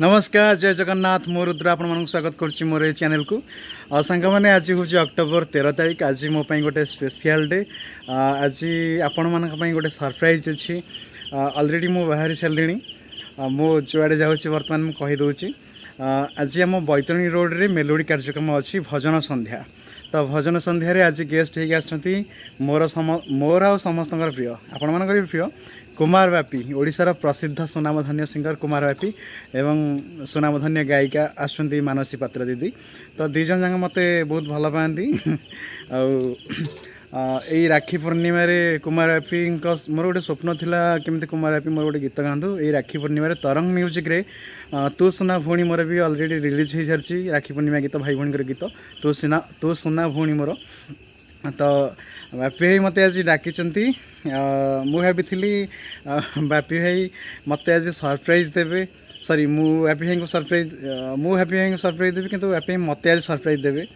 नमस्कार जय जगन्नाथ मो रुद्र आपण मानक स्वागत करुच्ची मोर ये चैनल को सांग मैंने आज हूँ अक्टोबर 13 तारीख आज मो गोटे स्पेशल डे आज आपण मान गोटे सरप्राइज अच्छी ऑलरेडी मु बाहरी सारे मो जुआड़े जाऊँगी बर्तमान मुझे कहीदे आज आम बैतरणी रोड रे मेलोडी कार्यक्रम अच्छी भजन संध्या तो भजन संध्यारे आज गेस्ट होती मोर आ समस्त प्रिय आपण मान प्रिय कुमार बापी ओडिशार प्रसिद्ध सुनामधन्य सिंगर कुमार बापी एवं सुनामधन्य गायिका आसुंदी मानसी पात्र दीदी तो दी जन जाक मत बहुत भल पाती यही राखी पूर्णिमा कुमार बापी मोर गोटे स्वप्न थिला केमती कुमार बापी मोर गोटे गीत गाँधु यही राखी पूर्णिमा तरंग म्यूजिक रे तू सुना भौणी मोर भी ऑलरेडी रिलीज हो सारी राखी पूर्णिमा गीत भाई भौणी गीत तू सुना भौणी मोर तो बापी भाई मत आज डाकी मुझे बापी भाई मत आज सरप्राइज देवे सॉरी बापी भाई को सरप्राइज हैप्पी भाई को सरप्राइज देवी किंतु बापी मत आज सरप्राइज देवे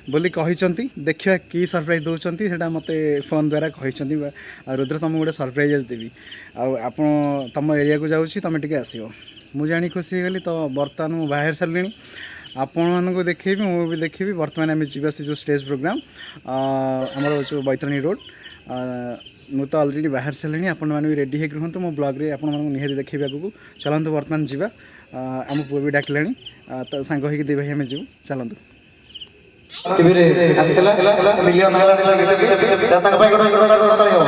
बोली कहते देखा कि सरप्राइज दौरान से मत फोन द्वारा कहते रुद्र तुम गोटे सरप्राइज आज देवी आप तुम एरिया को जाऊँगी तुम टे आस जाणी खुशी गली तो बर्तमान मुझे बाहर सारे आपण मानक देखेबी मुझे भी देखी बर्तमान आम जा जो स्टेज प्रोग्राम आमर जो बैतरणी रोड मु तो ऑलरेडी बाहर सारे आपण मैंने भी रेडी होकर रुहतु मो ब्लॉग रे आपण मानक निहाती देखी आगू चलतु बर्तमान जावा आम पुआ भी डाकिला तो सांग हो दी भाई आम जीव चलतु टीवी रे आस्तेला मिलियन हलानी संगे दाता भाई गोटा गोटा पड़े हो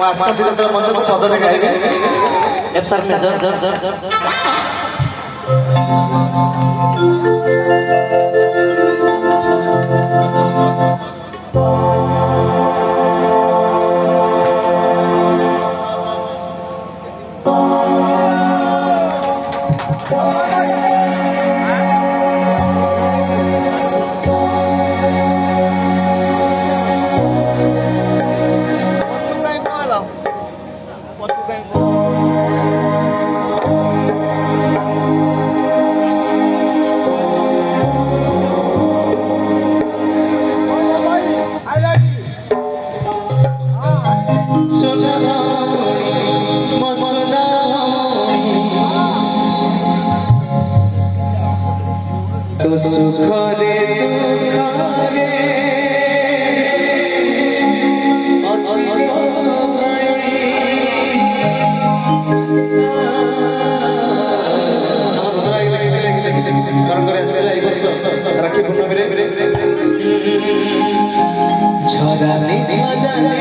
मास्टर जी जब मंच को पद रे गाइबे एफ सर जर जर जर जर सुखरे दुखरे राखी पूर्णिमा झरानी झरानी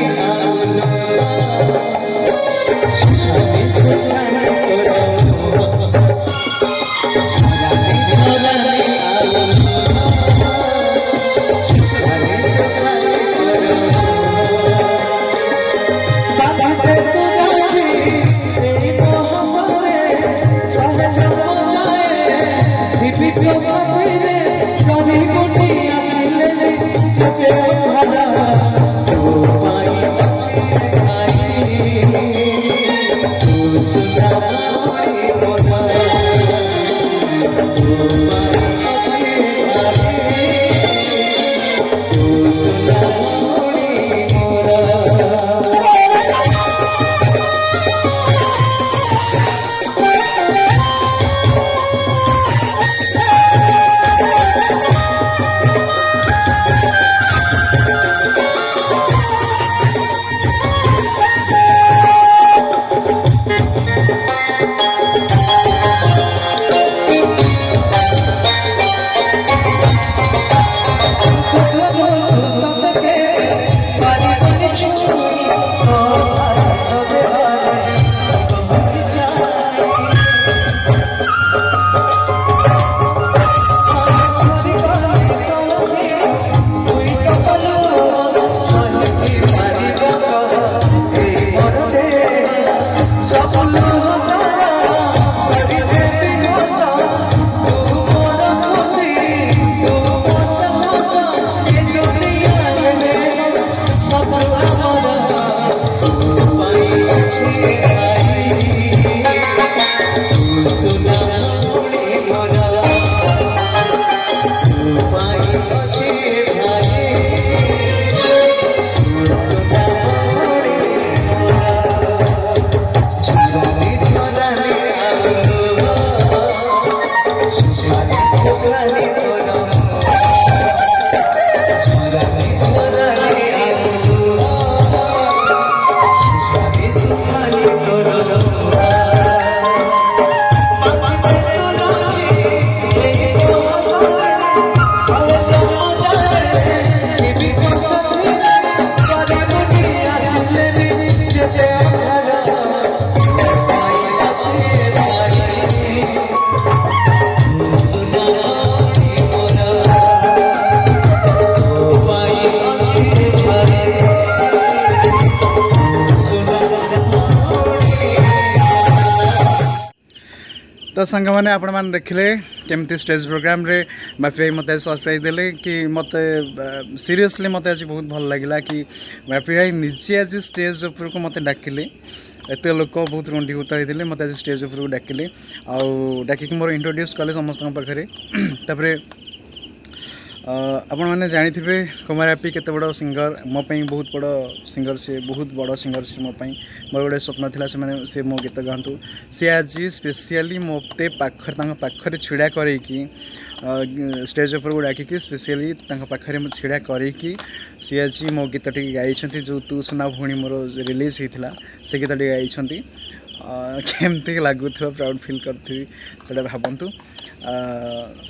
सांग मैंने आपण मैंने देखले केमती स्टेज प्रोग्राम रे बापी भाई मत सरप्राइज देले कि मत सीरियसली मत आज बहुत भल लगे कि बापी भाई निजे आज स्टेज उपर को मत डाकिले एत लोक बहुत रुंडीभूत होते मत आज स्टेज उपर को डाकिले आउ डाकिक मोर इंट्रोड्यूस कले समस्त पाखे तापर आपण मैंने जानी कुमार हैप्पी केते बड़ सिंगर मोपाई बहुत बड़ सिंगर से बहुत बड़ सिंगर से मोपाई मोर गोटे स्वप्न था से मो गीत गाँतु सी आज स्पेशली मते पाखरे छिड़ा करके स्टेज उपर को डाकिकी स्पेशली पाखरे छिड़ा करके सी आज मो गीत टी गाई जो तू सुना भूणी मोर रिलीज होता से गीत टी गाई केमती लगुवा प्राउड फिल करी से भावतु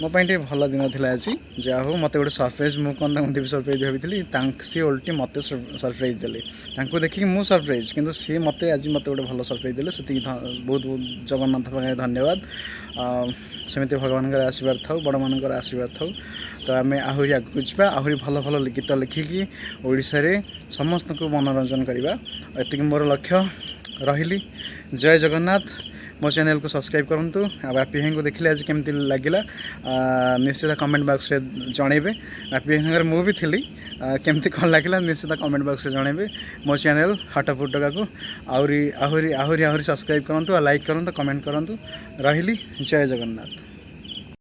मोपाई भल दिन था आज जहा हो मत गोटे सरप्राइज मुझे भी सरप्राइज भाई सी ओल्टी मत सरप्राइज देले देखिए मुझे सरप्राइज किंतु सी मत आज मत गोटे भल सरप्राइज देले से बहुत बहुत जगन्नाथ पाखे धन्यवाद सेमती भगवान आशीर्वाद था बड़ मान आशीर्वाद था तो आम आहरी आगे जा आहरी भल भल गीत लिखिकी ओडिशा रे समस्त को मनोरंजन करवा एति मोर लक्ष्य रही जय जगन्नाथ मो चैनल को सब्सक्राइब करूँ बापी भाई को देखिले आज केमती लगिला निश्चित कमेंट बॉक्स रे जनइबे बापी भाई संगे मुझे थी केमती कौन लगिला निश्चित कमेंट बॉक्स रे जनइबे मो चैनल हट फुटका को आहरी आहरी आहरी आहरी सब्सक्राइब करूँ लाइक करूँ कमेंट करूँ रही जय जगन्नाथ।